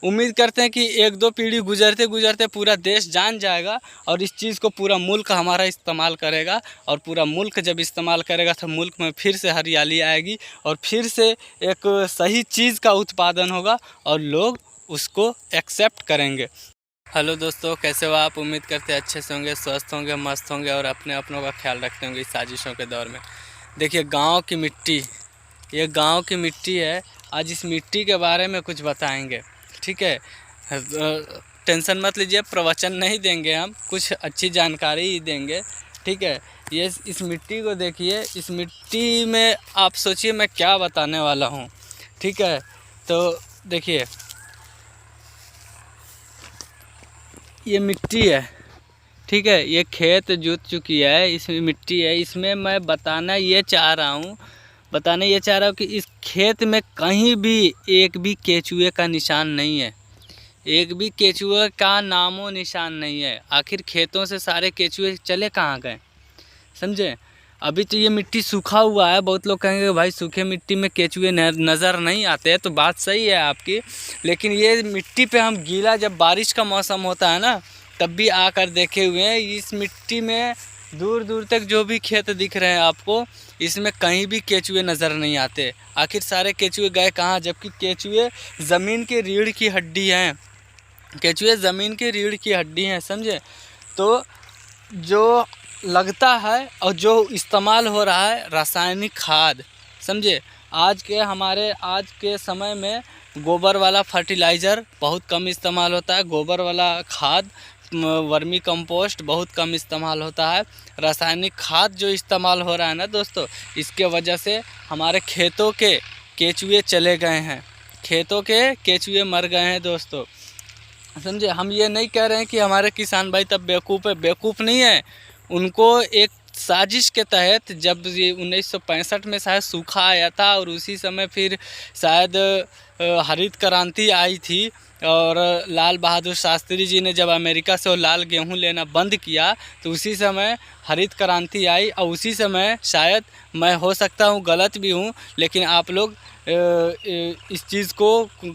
उम्मीद करते हैं कि 1-2 पीढ़ी गुजरते गुजरते पूरा देश जान जाएगा और इस चीज़ को पूरा मुल्क हमारा इस्तेमाल करेगा। और पूरा मुल्क जब इस्तेमाल करेगा तो मुल्क में फिर से हरियाली आएगी और फिर से एक सही चीज़ का उत्पादन होगा और लोग उसको एक्सेप्ट करेंगे। हेलो दोस्तों, कैसे हो आप? उम्मीद करते हैं अच्छे से होंगे, स्वस्थ होंगे, मस्त होंगे और अपने अपनों का ख्याल रखते होंगे इस साजिशों के दौर में। देखिए, गांव की मिट्टी, ये गांव की मिट्टी है। आज इस मिट्टी के बारे में कुछ बताएंगे, ठीक है? टेंशन मत लीजिए, प्रवचन नहीं देंगे, हम कुछ अच्छी जानकारी ही देंगे, ठीक है? ये इस मिट्टी को देखिए, इस मिट्टी में आप सोचिए मैं क्या बताने वाला हूँ, ठीक है? तो देखिए, ये मिट्टी है, ठीक है? ये खेत जोत चुकी है, इसमें मिट्टी है। इसमें मैं बताना ये चाह रहा हूँ कि इस खेत में कहीं भी एक भी केचुए का निशान नहीं है, एक भी केचुए का नामो निशान नहीं है। आखिर खेतों से सारे केचुए चले कहाँ गए, समझे? अभी तो ये मिट्टी सूखा हुआ है। बहुत लोग कहेंगे भाई सूखे मिट्टी में केचुए नज़र नहीं आते, तो बात सही है आपकी, लेकिन ये मिट्टी पे हम गीला, जब बारिश का मौसम होता है ना, तब भी आकर देखे हुए हैं। इस मिट्टी में दूर दूर तक जो भी खेत दिख रहे हैं आपको, इसमें कहीं भी केचुए नज़र नहीं आते। आखिर सारे केचुए गए कहाँ? जबकि केचुए ज़मीन की रीढ़ की हड्डी हैं, केचुए ज़मीन की रीढ़ की हड्डी हैं, समझे? तो जो लगता है और जो इस्तेमाल हो रहा है रासायनिक खाद, समझे? आज के समय में गोबर वाला फर्टिलाइज़र बहुत कम इस्तेमाल होता है, गोबर वाला खाद, वर्मी कंपोस्ट बहुत कम इस्तेमाल होता है। रासायनिक खाद जो इस्तेमाल हो रहा है ना दोस्तों, इसके वजह से हमारे खेतों के केचुए चले गए हैं, खेतों के केचुए मर गए हैं दोस्तों, समझे? हम ये नहीं कह रहे हैं कि हमारे किसान भाई तब बेवकूफ़ है, बेवकूफ़ नहीं है। उनको एक साजिश के तहत, जब ये 1965 में शायद सूखा आया था और उसी समय फिर शायद हरित क्रांति आई थी, और लाल बहादुर शास्त्री जी ने जब अमेरिका से वो लाल गेहूं लेना बंद किया तो उसी समय हरित क्रांति आई। और उसी समय शायद, मैं हो सकता हूँ गलत भी हूँ, लेकिन आप लोग इस चीज़ को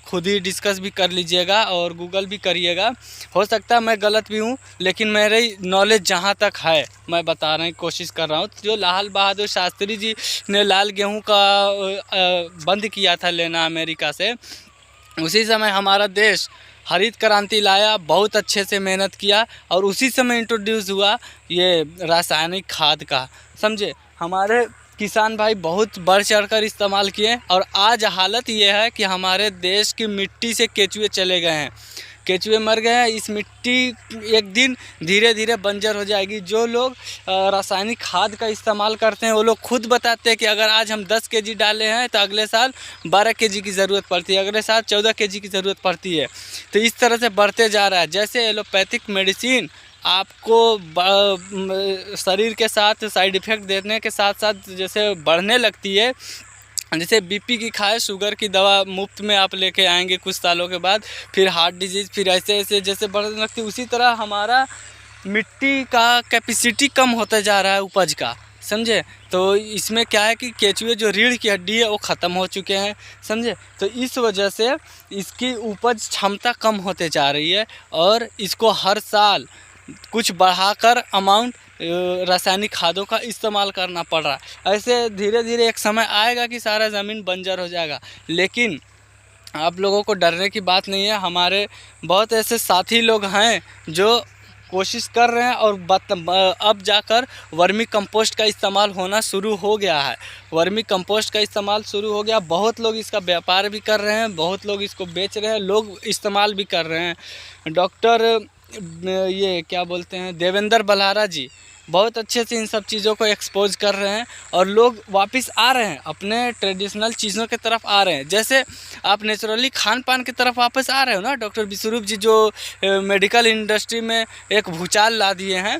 खुद ही डिस्कस भी कर लीजिएगा और गूगल भी करिएगा। हो सकता है मैं गलत भी हूँ, लेकिन मेरी नॉलेज जहाँ तक है मैं बताने की कोशिश कर रहा हूँ। जो लाल बहादुर शास्त्री जी ने लाल गेहूं का बंद किया था लेना अमेरिका से, उसी समय हमारा देश हरित क्रांति लाया, बहुत अच्छे से मेहनत किया और उसी समय इंट्रोड्यूस हुआ ये रासायनिक खाद का, समझे? हमारे किसान भाई बहुत बढ़ चढ़कर इस्तेमाल किए और आज हालत ये है कि हमारे देश की मिट्टी से केचुए चले गए हैं, केचुए मर गए हैं। इस मिट्टी एक दिन धीरे धीरे बंजर हो जाएगी। जो लोग रासायनिक खाद का इस्तेमाल करते हैं वो लोग खुद बताते हैं कि अगर आज हम 10 केजी डाले हैं तो अगले साल 12 केजी की ज़रूरत पड़ती है, अगले साल 14 केजी की ज़रूरत पड़ती है। तो इस तरह से बढ़ते जा रहा है। जैसे एलोपैथिक मेडिसिन आपको शरीर के साथ साइड इफ़ेक्ट देने के साथ साथ जैसे बढ़ने लगती है, जैसे बीपी की खाए, शुगर की दवा मुफ्त में आप लेके आएंगे कुछ सालों के बाद, फिर हार्ट डिजीज़, फिर ऐसे ऐसे जैसे बढ़ने लगती है, उसी तरह हमारा मिट्टी का कैपेसिटी कम होता जा रहा है उपज का, समझे? तो इसमें क्या है कि केचुए जो रीढ़ की हड्डी है वो ख़त्म हो चुके हैं, समझे? तो इस वजह से इसकी उपज क्षमता कम होते जा रही है और इसको हर साल कुछ बढ़ाकर अमाउंट रासायनिक खादों का इस्तेमाल करना पड़ रहा है। ऐसे धीरे धीरे एक समय आएगा कि सारा ज़मीन बंजर हो जाएगा, लेकिन आप लोगों को डरने की बात नहीं है। हमारे बहुत ऐसे साथी लोग हैं जो कोशिश कर रहे हैं और अब जाकर वर्मी कंपोस्ट का इस्तेमाल होना शुरू हो गया है। वर्मी कंपोस्ट का इस्तेमाल शुरू हो गया, बहुत लोग इसका व्यापार भी कर रहे हैं, बहुत लोग इसको बेच रहे हैं, लोग इस्तेमाल भी कर रहे हैं। डॉक्टर ये क्या बोलते हैं, देवेंद्र बल्हारा जी बहुत अच्छे से इन सब चीज़ों को एक्सपोज कर रहे हैं और लोग वापस आ रहे हैं, अपने ट्रेडिशनल चीज़ों की तरफ आ रहे हैं। जैसे आप नेचुरली खान पान की तरफ वापस आ रहे हो ना, डॉक्टर विश्वरूप जी जो मेडिकल इंडस्ट्री में एक भूचाल ला दिए हैं,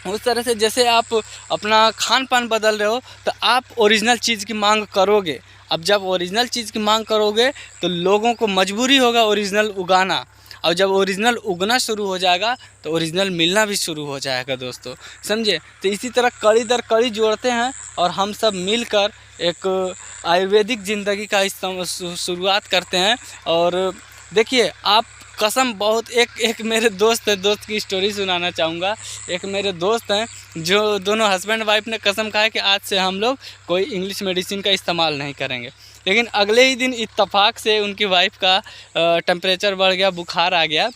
उस तरह से जैसे आप अपना खान पान बदल रहे हो तो आप ओरिजिनल चीज़ की मांग करोगे। अब जब ओरिजिनल चीज़ की मांग करोगे तो लोगों को मजबूरी होगा ओरिजिनल उगाना, और जब ओरिजिनल उगना शुरू हो जाएगा तो ओरिजिनल मिलना भी शुरू हो जाएगा दोस्तों, समझे? तो इसी तरह कड़ी दर कड़ी जोड़ते हैं और हम सब मिलकर एक आयुर्वेदिक ज़िंदगी का शुरुआत करते हैं और देखिए आप कसम बहुत एक मेरे दोस्त है, दोस्त की स्टोरी सुनाना चाहूँगा। एक मेरे दोस्त हैं जो दोनों हस्बैंड वाइफ ने कसम खाया कि आज से हम लोग कोई इंग्लिश मेडिसिन का इस्तेमाल नहीं करेंगे। लेकिन अगले ही दिन इत्तेफाक से उनकी वाइफ का टेम्परेचर बढ़ गया, बुखार आ गया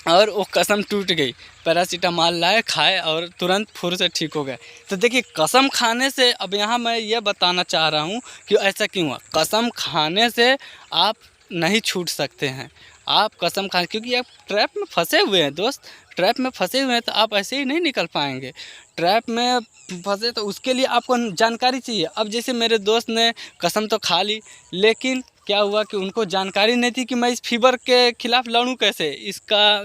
और वो कसम टूट गई। पैरासीटामॉल लाए, खाए और तुरंत फुर से ठीक हो गए। तो देखिए कसम खाने से, अब यहाँ मैं ये बताना चाह रहा हूँ कि ऐसा क्यों हुआ। कसम खाने से आप नहीं छूट सकते हैं। आप कसम खा, क्योंकि आप ट्रैप में फंसे हुए हैं दोस्त, ट्रैप में फंसे हुए हैं तो आप ऐसे ही नहीं निकल पाएंगे। ट्रैप में फंसे तो उसके लिए आपको जानकारी चाहिए। अब जैसे मेरे दोस्त ने कसम तो खा ली, लेकिन क्या हुआ कि उनको जानकारी नहीं थी कि मैं इस फीवर के खिलाफ लड़ूं कैसे,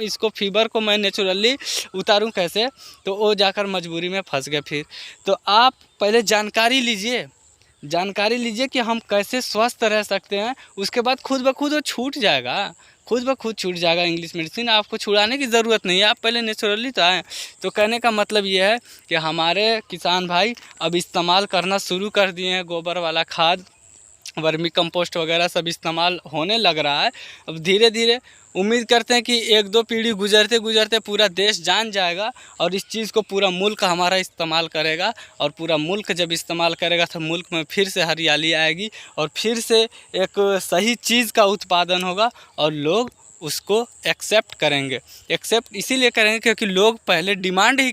इसको फीवर को मैं नेचुरली उतारूं कैसे। तो वो जाकर मजबूरी में फंस गए। फिर तो आप पहले जानकारी लीजिए कि हम कैसे स्वस्थ रह सकते हैं। उसके बाद खुद ब खुद वो छूट जाएगा, खुद ब खुद छूट जाएगा। इंग्लिश मेडिसिन आपको छुड़ाने की ज़रूरत नहीं है, आप पहले नेचुरली तो आएँ। तो कहने का मतलब ये है कि हमारे किसान भाई अब इस्तेमाल करना शुरू कर दिए हैं। गोबर वाला खाद, वर्मी कंपोस्ट वगैरह सब इस्तेमाल होने लग रहा है। अब धीरे धीरे उम्मीद करते हैं कि 1-2 पीढ़ी गुजरते गुजरते पूरा देश जान जाएगा और इस चीज़ को पूरा मुल्क हमारा इस्तेमाल करेगा। और पूरा मुल्क जब इस्तेमाल करेगा तो मुल्क में फिर से हरियाली आएगी और फिर से एक सही चीज़ का उत्पादन होगा और लोग उसको एक्सेप्ट करेंगे। एक्सेप्ट इसीलिए करेंगे क्योंकि लोग पहले डिमांड ही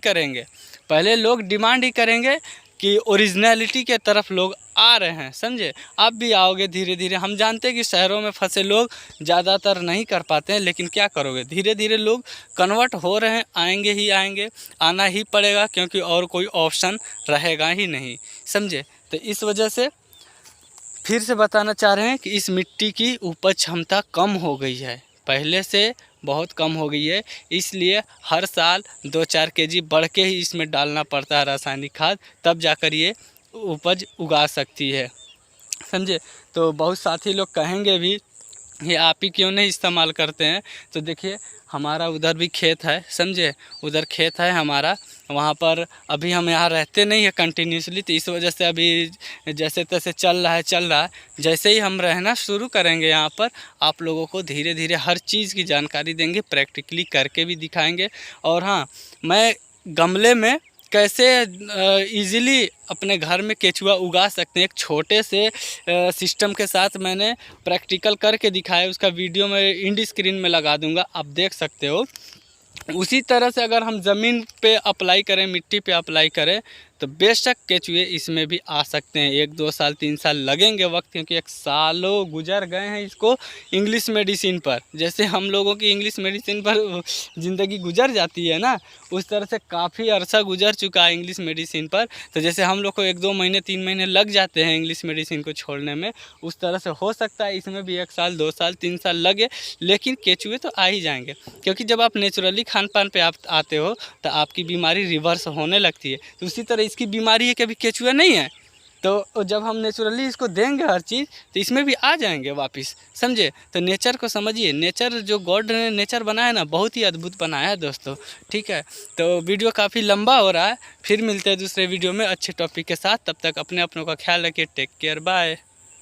करेंगे कि ओरिजिनलिटी के तरफ लोग आ रहे हैं, समझे। आप भी आओगे धीरे धीरे। हम जानते हैं कि शहरों में फंसे लोग ज़्यादातर नहीं कर पाते हैं, लेकिन क्या करोगे, धीरे धीरे लोग कन्वर्ट हो रहे हैं, आएंगे ही आएंगे, आना ही पड़ेगा क्योंकि और कोई ऑप्शन रहेगा ही नहीं, समझे। तो इस वजह से फिर से बताना चाह रहे हैं कि इस मिट्टी की उपज क्षमता कम हो गई है, पहले से बहुत कम हो गई है। इसलिए हर साल 2-4 केजी बढ़ के ही इसमें डालना पड़ता है रासायनिक खाद, तब जाकर ये उपज उगा सकती है, समझे। तो बहुत साथी लोग कहेंगे भी ये आप ही क्यों नहीं इस्तेमाल करते हैं। तो देखिए हमारा उधर भी खेत है, समझे, उधर खेत है हमारा, वहाँ पर अभी हम यहाँ रहते नहीं है कंटिन्यूसली, तो इस वजह से अभी जैसे तैसे चल रहा है। जैसे ही हम रहना शुरू करेंगे यहाँ पर, आप लोगों को धीरे धीरे हर चीज़ की जानकारी देंगे, प्रैक्टिकली करके भी दिखाएंगे। और हाँ, मैं गमले में कैसे इजीली अपने घर में केचुआ उगा सकते हैं, एक छोटे से सिस्टम के साथ मैंने प्रैक्टिकल करके दिखाया। उसका वीडियो मैं इंड स्क्रीन में लगा दूंगा, आप देख सकते हो। उसी तरह से अगर हम ज़मीन पे अप्लाई करें, मिट्टी पे अप्लाई करें, तो बेशक केचुए इसमें भी आ सकते हैं। 1-2 साल 3 साल लगेंगे वक्त, क्योंकि 1 सालों गुजर गए हैं इसको इंग्लिश मेडिसिन पर। जैसे हम लोगों की इंग्लिश मेडिसिन पर ज़िंदगी गुजर जाती है ना, उस तरह से काफ़ी अरसा गुजर चुका है इंग्लिश मेडिसिन पर। तो जैसे हम लोग को 1-2 महीने 3 महीने लग जाते हैं इंग्लिश मेडिसिन को छोड़ने में, उस तरह से हो सकता है इसमें भी 1 साल 2 साल 3 साल लगे, लेकिन केचुए तो आ ही जाएंगे। क्योंकि जब आप नेचुरली खान पान पे आप आते हो तो आपकी बीमारी रिवर्स होने लगती है। तो उसी तरह इसकी बीमारी है कि अभी केचुआ नहीं है, तो जब हम नेचुरली इसको देंगे हर चीज़, तो इसमें भी आ जाएंगे वापस, समझे। तो नेचर को समझिए, नेचर जो गॉड ने नेचर बनाया ना, बहुत ही अद्भुत बनाया है दोस्तों, ठीक है। तो वीडियो काफ़ी लंबा हो रहा है, फिर मिलते हैं दूसरे वीडियो में अच्छे टॉपिक के साथ। तब तक अपने अपनों का ख्याल रखिए, टेक केयर, बाय।